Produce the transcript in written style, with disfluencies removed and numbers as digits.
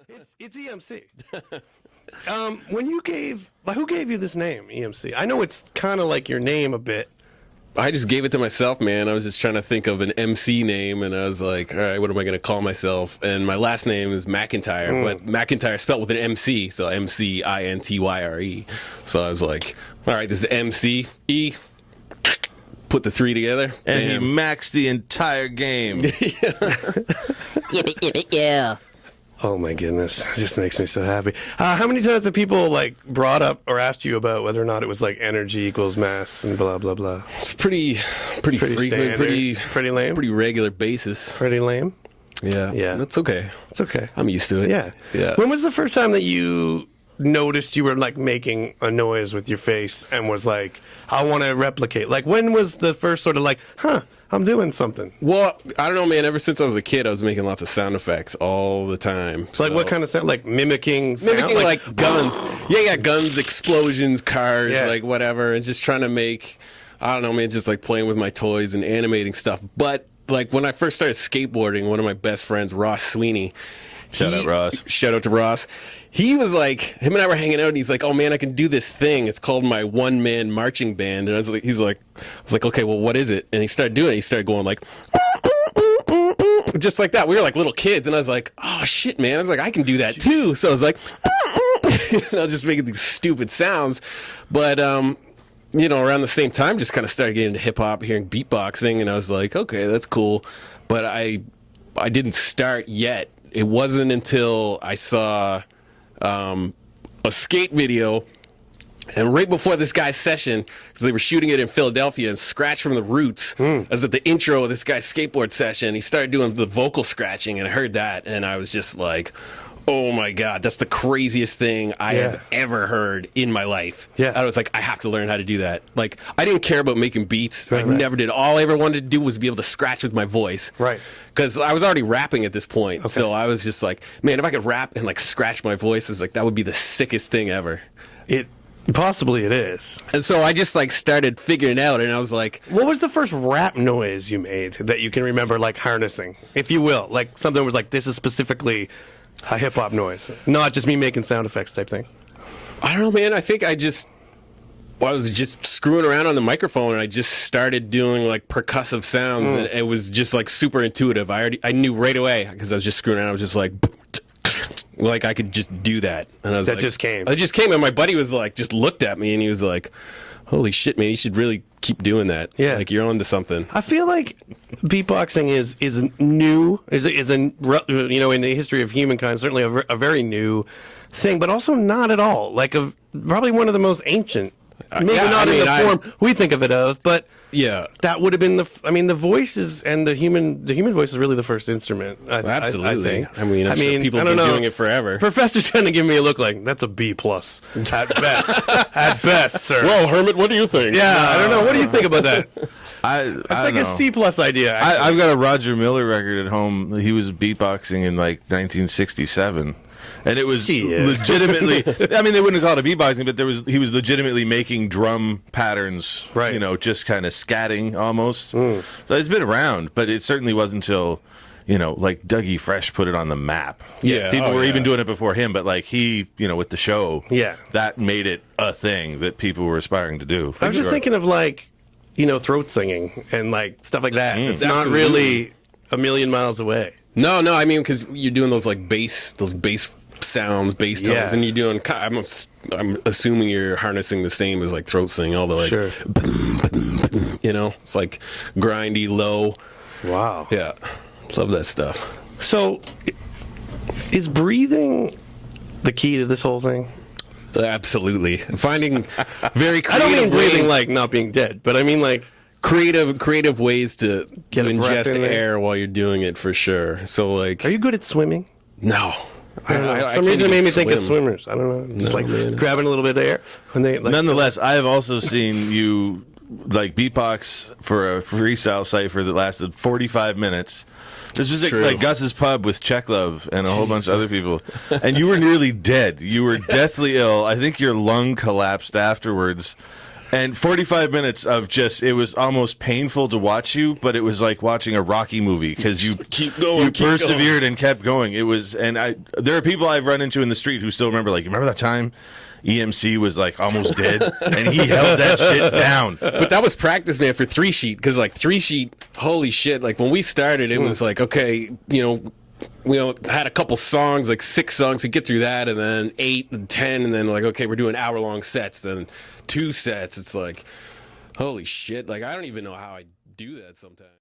It's EMC. Who gave you this name, EMC? I know it's kind of like your name a bit. I just gave it to myself, man. I was just trying to think of an MC name, and I was like, all right, what am I going to call myself? And my last name is McIntyre, but McIntyre spelled with an MC, so MCINTYRE. So I was like, all right, this is MC-E. Put the three together. And he maxed the entire game. Yeah. Oh my goodness, it just makes me so happy. How many times have people like brought up or asked you about whether or not it was like energy equals mass and blah blah blah? It's pretty frequent, standard, pretty lame, pretty regular basis. Pretty lame. Yeah. That's okay. It's okay. I'm used to it. Yeah. When was the first time that you noticed you were like making a noise with your face and was like, I want to replicate? Like, when was the first sort of like, I'm doing something? Well, I don't know, man. Ever since I was a kid, I was making lots of sound effects all the time. Like what kind of sound? Like mimicking sound? Mimicking like guns. Yeah, guns, explosions, cars, like whatever. And just trying to make, I don't know, man, just like playing with my toys and animating stuff. But like when I first started skateboarding, one of my best friends, Ross Sweeney. Shout out Ross. Shout out to Ross. He was like, him and I were hanging out, and he's like, "Oh man, I can do this thing. It's called my one-man marching band." And I was like, "Okay, well, what is it?" And he started doing it. He started going like, just like that. We were like little kids, and I was like, "Oh shit, man!" I was like, "I can do that too." So I was like, and I was just making these stupid sounds, but you know, around the same time, just kind of started getting into hip hop, hearing beatboxing, and I was like, "Okay, that's cool," but I didn't start yet. It wasn't until I saw a skate video, and right before this guy's session, because they were shooting it in Philadelphia, and Scratch from the Roots as at the intro of this guy's skateboard session, he started doing the vocal scratching, and I heard that, and I was just like, oh my God, that's the craziest thing I have ever heard in my life. Yeah. I was like, I have to learn how to do that. Like, I didn't care about making beats. I never did. All I ever wanted to do was be able to scratch with my voice. Right. Because I was already rapping at this point. Okay. So I was just like, man, if I could rap and like scratch my voice, it's like, that would be the sickest thing ever. Possibly it is. And so I just like started figuring it out, and I was like, what was the first rap noise you made that you can remember like harnessing, if you will? Like something was like, this is specifically a hip-hop noise, not just me making sound effects type thing. I don't know, man. I think I was just screwing around on the microphone, and I just started doing like percussive sounds, and it was just like super intuitive. I knew right away because I was just screwing around. I was just like I could just do that, and I was like, just came. It just came, and my buddy was like, just looked at me, and he was like, "Holy shit, man! You should really keep doing that. Yeah, like you're onto something." I feel like beatboxing is new, is in the history of humankind, certainly a very new thing, but also not at all like probably one of the most ancient. Maybe not in the form we think of it of, but that would have been the voices, and the human voice is really the first instrument. Absolutely. I think. I mean, people have been doing it forever. Professor's trying to give me a look like that's a B+ at best. At best, sir. Well, Hermit, what do you think? Yeah, I don't know. What do you think about that? It's like a C+ idea. I've got a Roger Miller record at home. He was beatboxing in like 1967. And it was legitimately, I mean, they wouldn't have called it beatboxing, but he was legitimately making drum patterns, right? You know, just kind of scatting almost. So it's been around, but it certainly wasn't until, like Dougie Fresh put it on the map. Yeah. People were even doing it before him, but like he, with the show, yeah, that made it a thing that people were aspiring to do. I was just thinking of like, throat singing and like stuff like that. It's not really a million miles away. No, I mean, because you're doing those like bass sounds, bass tones, and you're doing. I'm assuming you're harnessing the same as like throat singing, all the like, it's like grindy, low. Wow. Yeah, love that stuff. So, is breathing the key to this whole thing? Absolutely. Finding very creative I don't mean breathing ways, like not being dead, but I mean like creative ways to ingest in air while you're doing it, for sure. So like, are you good at swimming? No. I don't know. For some reason it made me think of swimmers. I don't know. Just grabbing a little bit of air when they Nonetheless, I have also seen you like beatbox for a freestyle cipher that lasted 45 minutes. This was like Gus's Pub with Check Love and a whole bunch of other people. And you were nearly dead. You were deathly ill. I think your lung collapsed afterwards. And 45 minutes of just, it was almost painful to watch you, but it was like watching a Rocky movie because you persevered and kept going. It was, there are people I've run into in the street who still remember, like, remember that time EMC was like almost dead and he held that shit down. But that was practice, man, for 3 Sheet, because like 3 Sheet, holy shit, like when we started, it was like, okay, we had a couple songs, like 6 songs to get through that, and then 8 and 10, and then like, okay, we're doing hour-long sets, then 2 sets. It's like, holy shit, like I don't even know how I do that sometimes.